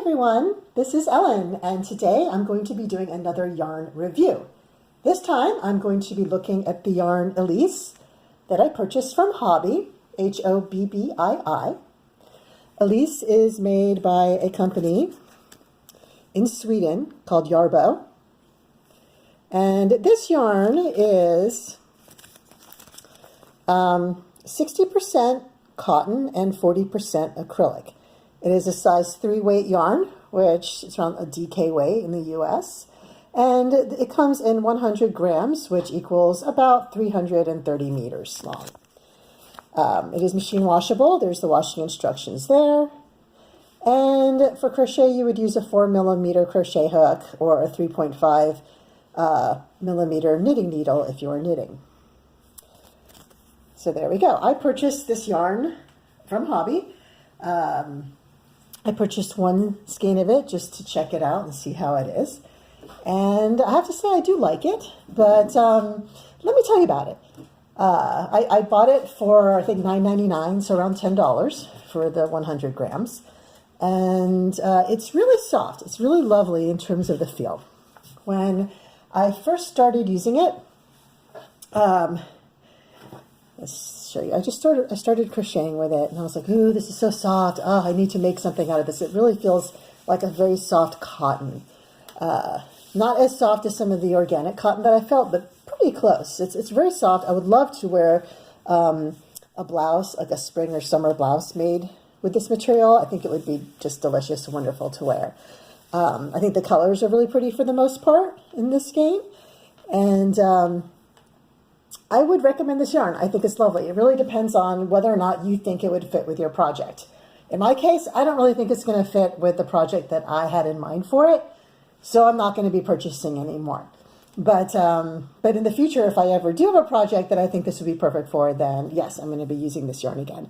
everyone, this is Ellen, and today I'm going to be doing another yarn review. This time I'm going to be looking at the yarn Elise that I purchased from Hobbii, H-O-B-B-I-I. Elise is made by a company in Sweden called Jarbo, and this yarn is 60% cotton and 40% acrylic. It is a size 3 weight yarn, which is around a DK weight in the US. And it comes in 100 grams, which equals about 330 meters long. It is machine washable. There's the washing instructions there. And for crochet, you would use a 4mm crochet hook or a 3.5 millimeter knitting needle if you are knitting. So there we go. I purchased this yarn from Hobbii. I purchased one skein of it just to check it out and see how it is. And I have to say I do like it, but let me tell you about it. I bought it for, I think, $9.99, so around $10 for the 100 grams. And it's really soft. It's really lovely in terms of the feel. When I first started using it, let's show you. I started crocheting with it, and I was like, ooh, this is so soft. Oh, I need to make something out of this. It really feels like a very soft cotton. Not as soft as some of the organic cotton that I felt, but pretty close. It's very soft. I would love to wear a blouse, like a spring or summer blouse made with this material. I think it would be just delicious and wonderful to wear. I think the colors are really pretty for the most part in this skein. And I would recommend this yarn. I think it's lovely. It really depends on whether or not you think it would fit with your project. In my case, I don't really think it's going to fit with the project that I had in mind for it, so I'm not going to be purchasing anymore. But in the future, if I ever do have a project that I think this would be perfect for, then yes, I'm going to be using this yarn again.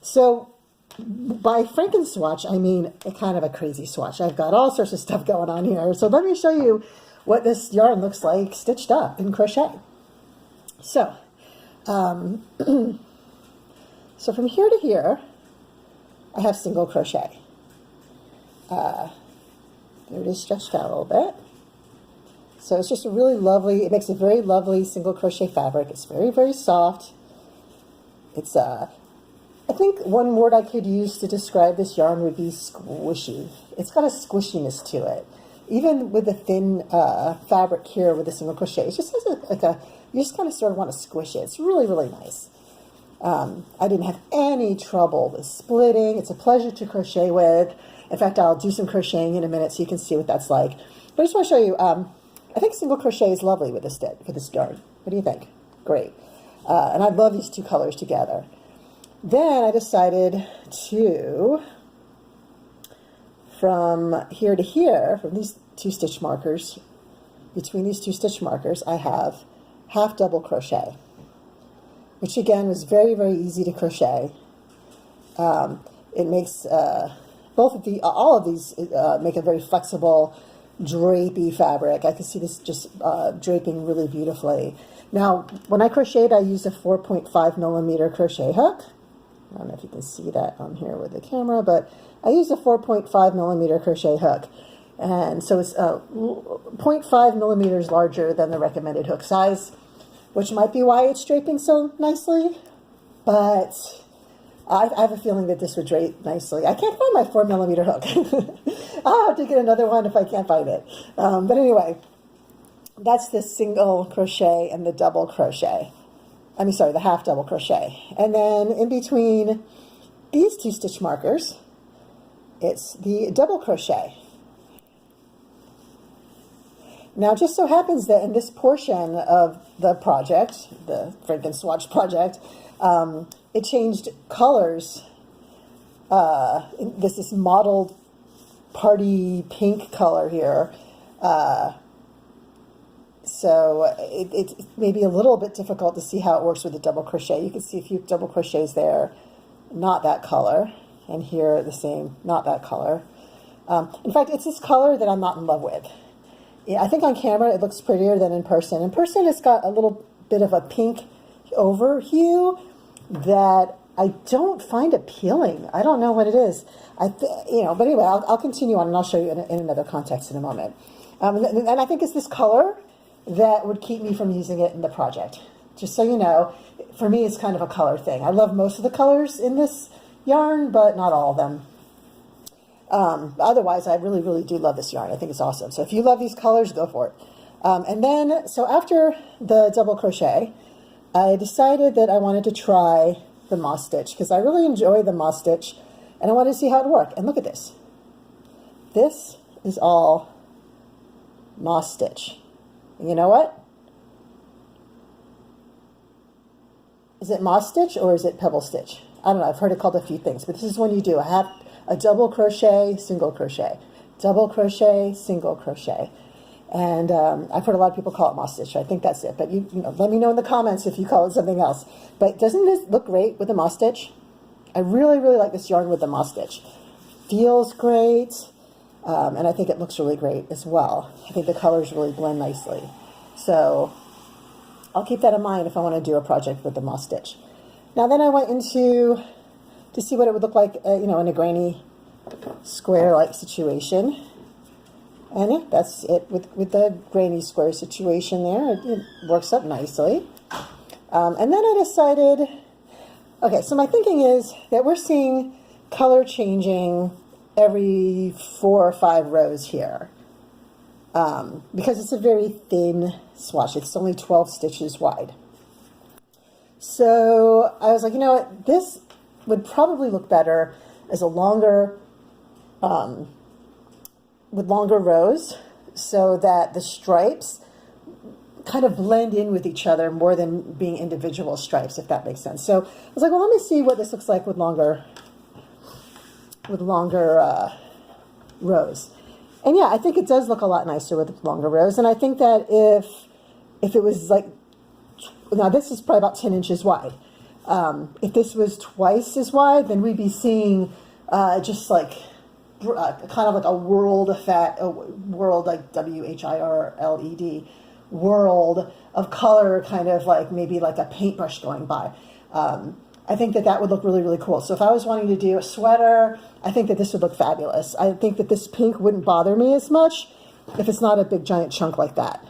So by Franken swatch, I mean a kind of a crazy swatch. I've got all sorts of stuff going on here. So let me show you what this yarn looks like stitched up in crochet. So, so from here to here, I have single crochet. There it is, stretched out a little bit. So it's just a really lovely, it makes a very lovely single crochet fabric. It's very, very soft. It's, I think one word I could use to describe this yarn would be squishy. It's got a squishiness to it. Even with the thin fabric here with the single crochet, it just has you just kind of sort of want to squish it. It's really, really nice. I didn't have any trouble with splitting. It's a pleasure to crochet with. In fact, I'll do some crocheting in a minute so you can see what that's like. But I just want to show you, I think single crochet is lovely with this yarn. What do you think? Great. And I love these two colors together. Then I decided to, from here to here, from these two stitch markers, between these two stitch markers, I have half double crochet, which again was very, very easy to crochet. It makes all of these make a very flexible, drapey fabric. I can see this just draping really beautifully. Now, when I crocheted, I used a 4.5 millimeter crochet hook. I don't know if you can see that on here with the camera, but I used a 4.5 millimeter crochet hook. And so it's 0.5 millimeters larger than the recommended hook size, which might be why it's draping so nicely. But I have a feeling that this would drape nicely. I can't find my 4 millimeter hook. I'll have to get another one if I can't find it. But anyway, that's the single crochet and the double crochet. I mean, sorry, the half double crochet. And then in between these two stitch markers, it's the double crochet. Now, it just so happens that in this portion of the project, the Franken swatch project, it changed colors. This mottled party pink color here. So it's maybe a little bit difficult to see how it works with the double crochet. You can see a few double crochets there, not that color, and here the same, not that color. In fact, it's this color that I'm not in love with. I think on camera it looks prettier than in person. In person it's got a little bit of a pink over hue that I don't find appealing. I don't know what it is. You know, but anyway, I'll continue on and I'll show you in another context in a moment. And I think it's this color that would keep me from using it in the project. Just so you know, for me, it's kind of a color thing. I love most of the colors in this yarn, but not all of them. Otherwise, I really, really do love this yarn. I think it's awesome. So if you love these colors, go for it. And then, so after the double crochet, I decided that I wanted to try the moss stitch because I really enjoy the moss stitch and I wanted to see how it would work. And look at this. This is all moss stitch. And you know what? Is it moss stitch or is it pebble stitch? I don't know. I've heard it called a few things, but this is when you do. I have a double crochet, single crochet, double crochet, single crochet. And I've heard a lot of people call it moss stitch. I think that's it. But you know, let me know in the comments if you call it something else. But doesn't this look great with the moss stitch? I really, really like this yarn with the moss stitch. Feels great. And I think it looks really great as well. I think the colors really blend nicely. So I'll keep that in mind if I want to do a project with the moss stitch. Now then I went into to see what it would look like, you know, in a granny square-like situation. And yeah, that's it with the granny square situation there. It works up nicely. And then I decided, okay, so my thinking is that we're seeing color changing every 4 or 5 rows here. Because it's a very thin swatch. It's only 12 stitches wide. So I was like, you know what, this would probably look better as a longer, with longer rows so that the stripes kind of blend in with each other more than being individual stripes, if that makes sense. So I was like, well, let me see what this looks like with longer rows. And yeah, I think it does look a lot nicer with longer rows. And I think that if it was like, now this is probably about 10 inches wide. If this was twice as wide, then we'd be seeing just like kind of like a world effect, a world like WHIRLED, world of color, kind of like maybe like a paintbrush going by. I think that that would look really, really cool. So if I was wanting to do a sweater, I think that this would look fabulous. I think that this pink wouldn't bother me as much if it's not a big giant chunk like that.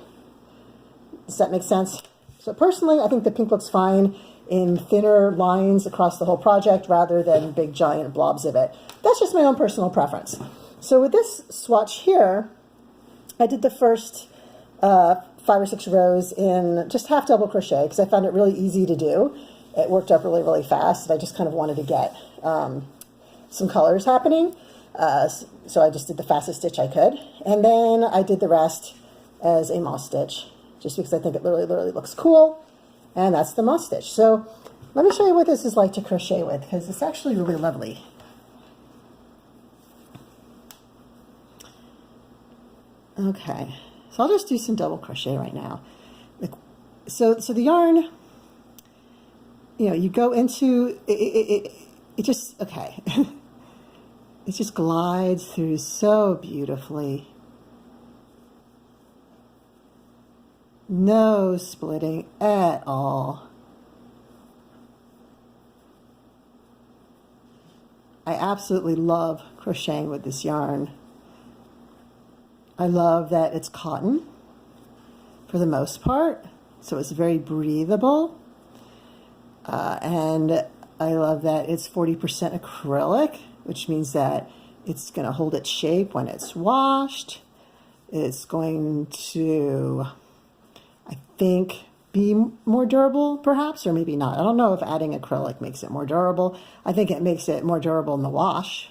Does that make sense? So personally, I think the pink looks fine in thinner lines across the whole project rather than big giant blobs of it. That's just my own personal preference. So with this swatch here, I did the first 5 or 6 rows in just half double crochet because I found it really easy to do. It worked up really, really fast, and I just kind of wanted to get some colors happening. So I just did the fastest stitch I could. And then I did the rest as a moss stitch, just because I think it literally looks cool. And that's the moss stitch. So let me show you what this is like to crochet with, because it's actually really lovely. Okay, so I'll just do some double crochet right now. So the yarn, you know, you go into it just, okay. It just glides through so beautifully. No splitting at all. I absolutely love crocheting with this yarn. I love that it's cotton for the most part, so it's very breathable. And I love that it's 40% acrylic, which means that it's going to hold its shape when it's washed. It's going to, I think, be more durable perhaps, or maybe not. I don't know if adding acrylic makes it more durable. I think it makes it more durable in the wash.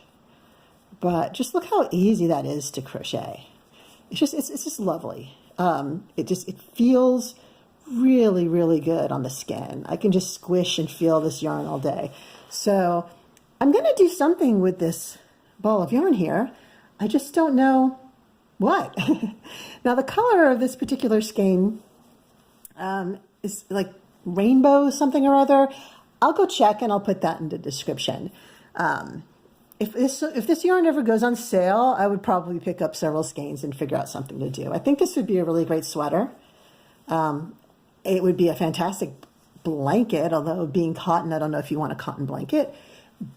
But just look how easy that is to crochet. It's just lovely. It feels really, really good on the skin. I can just squish and feel this yarn all day. So I'm going to do something with this ball of yarn here. I just don't know what. Now the color of this particular skein is like rainbow something or other. I'll go check and I'll put that in the description. If this yarn ever goes on sale, I would probably pick up several skeins and figure out something to do. I think this would be a really great sweater. It would be a fantastic blanket, although being cotton, I don't know if you want a cotton blanket,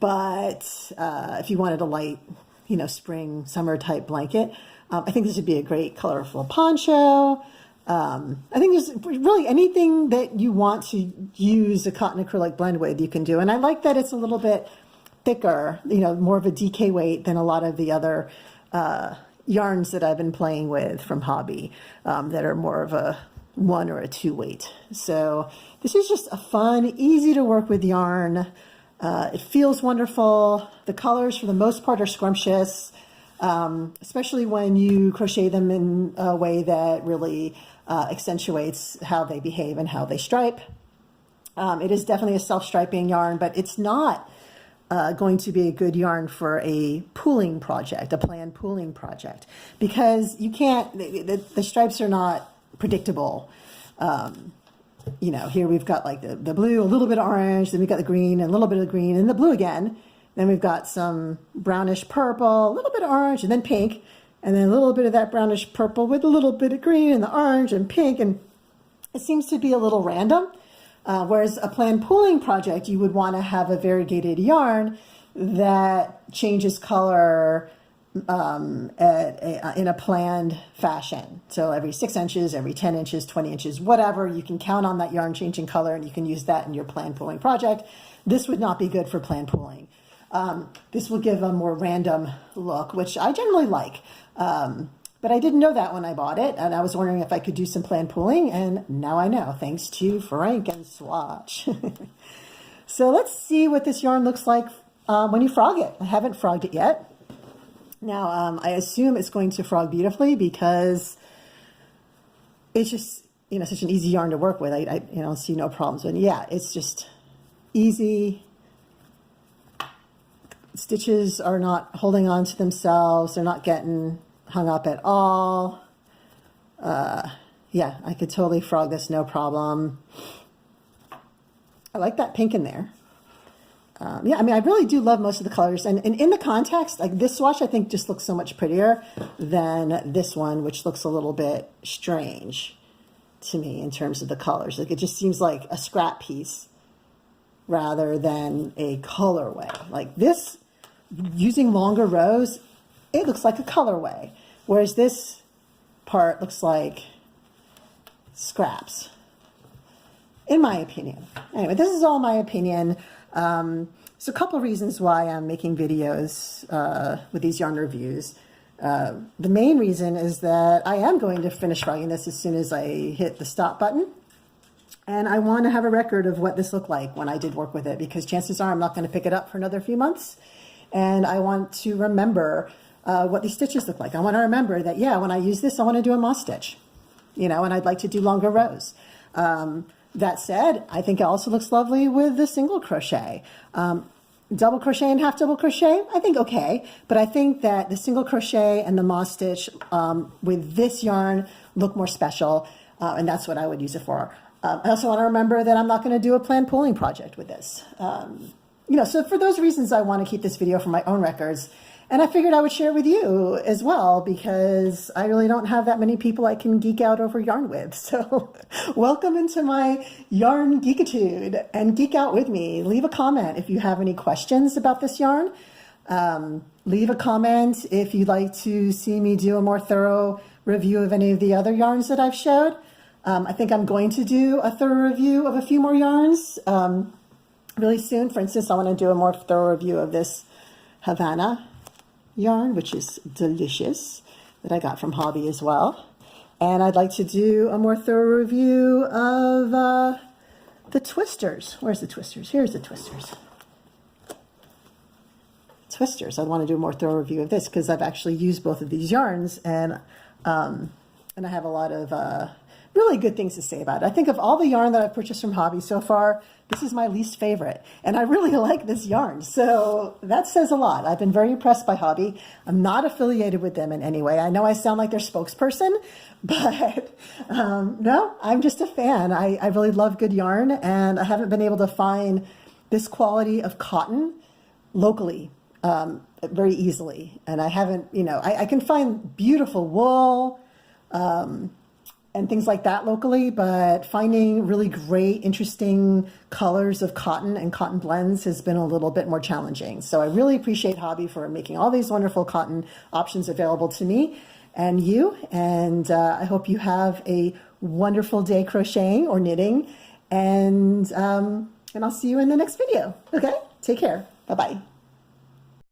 but if you wanted a light, you know, spring, summer type blanket, I think this would be a great colorful poncho. I think there's really anything that you want to use a cotton acrylic blend with, you can do. And I like that it's a little bit thicker, you know, more of a DK weight than a lot of the other yarns that I've been playing with from Hobbii that are more of a 1 or a 2 weight. So this is just a fun, easy to work with yarn. It feels wonderful. The colors for the most part are scrumptious, especially when you crochet them in a way that really accentuates how they behave and how they stripe. It is definitely a self-striping yarn, but it's not going to be a good yarn for a pooling project, a planned pooling project, because you can't, the stripes are not predictable. You know, here we've got like the blue, a little bit of orange, then we've got the green, and a little bit of green, and the blue again. Then we've got some brownish purple, a little bit of orange, and then pink, and then a little bit of that brownish purple with a little bit of green and the orange and pink, and it seems to be a little random. Whereas a planned pooling project, you would want to have a variegated yarn that changes color in a planned fashion. So every 6 inches, every 10 inches, 20 inches, whatever, you can count on that yarn changing color, and you can use that in your planned pooling project. This would not be good for planned pooling. This will give a more random look, which I generally like. But I didn't know that when I bought it, and I was wondering if I could do some planned pooling, and now I know, thanks to Frank and Swatch. So let's see what this yarn looks like when you frog it. I haven't frogged it yet. Now, I assume it's going to frog beautifully because it's just, you know, such an easy yarn to work with. I you know, see no problems. And yeah, it's just easy. Stitches are not holding on to themselves. They're not getting hung up at all. Yeah, I could totally frog this, no problem. I like that pink in there. Yeah, I mean, I really do love most of the colors. And in the context, like this swatch, I think just looks so much prettier than this one, which looks a little bit strange to me in terms of the colors. Like it just seems like a scrap piece rather than a colorway. Like this, using longer rows, it looks like a colorway. Whereas this part looks like scraps, in my opinion. Anyway, this is all my opinion. So a couple reasons why I'm making videos with these yarn reviews. The main reason is that I am going to finish frogging this as soon as I hit the stop button. And I want to have a record of what this looked like when I did work with it, because chances are I'm not going to pick it up for another few months. And I want to remember what these stitches look like. I want to remember that, yeah, when I use this, I want to do a moss stitch, you know, and I'd like to do longer rows. That said, I think it also looks lovely with the single crochet. Double crochet and half double crochet, I think okay, but I think that the single crochet and the moss stitch with this yarn look more special, and that's what I would use it for. I also want to remember that I'm not going to do a planned pooling project with this. You know, so for those reasons, I want to keep this video for my own records. And I figured I would share with you as well, because I really don't have that many people I can geek out over yarn with. So welcome into my yarn geekitude and geek out with me. Leave a comment if you have any questions about this yarn. Leave a comment if you'd like to see me do a more thorough review of any of the other yarns that I've showed. I think I'm going to do a thorough review of a few more yarns really soon. For instance, I want to do a more thorough review of this Havana yarn, which is delicious, that I got from Hobbii as well. And I'd like to do a more thorough review of the twisters. Where's the twisters? Here's the twisters. Twisters. I want to do a more thorough review of this because I've actually used both of these yarns, and I have a lot of really good things to say about it. I think of all the yarn that I've purchased from Hobbii so far, this is my least favorite, and I really like this yarn, so that says a lot. I've been very impressed by Hobbii. I'm not affiliated with them in any way. I know I sound like their spokesperson, but no, I'm just a fan. I really love good yarn, and I haven't been able to find this quality of cotton locally very easily, and I haven't, you know, I can find beautiful wool, and things like that locally, but finding really great, interesting colors of cotton and cotton blends has been a little bit more challenging. So I really appreciate Hobbii for making all these wonderful cotton options available to me and you. And I hope you have a wonderful day crocheting or knitting. And I'll see you in the next video. Okay, take care. Bye-bye.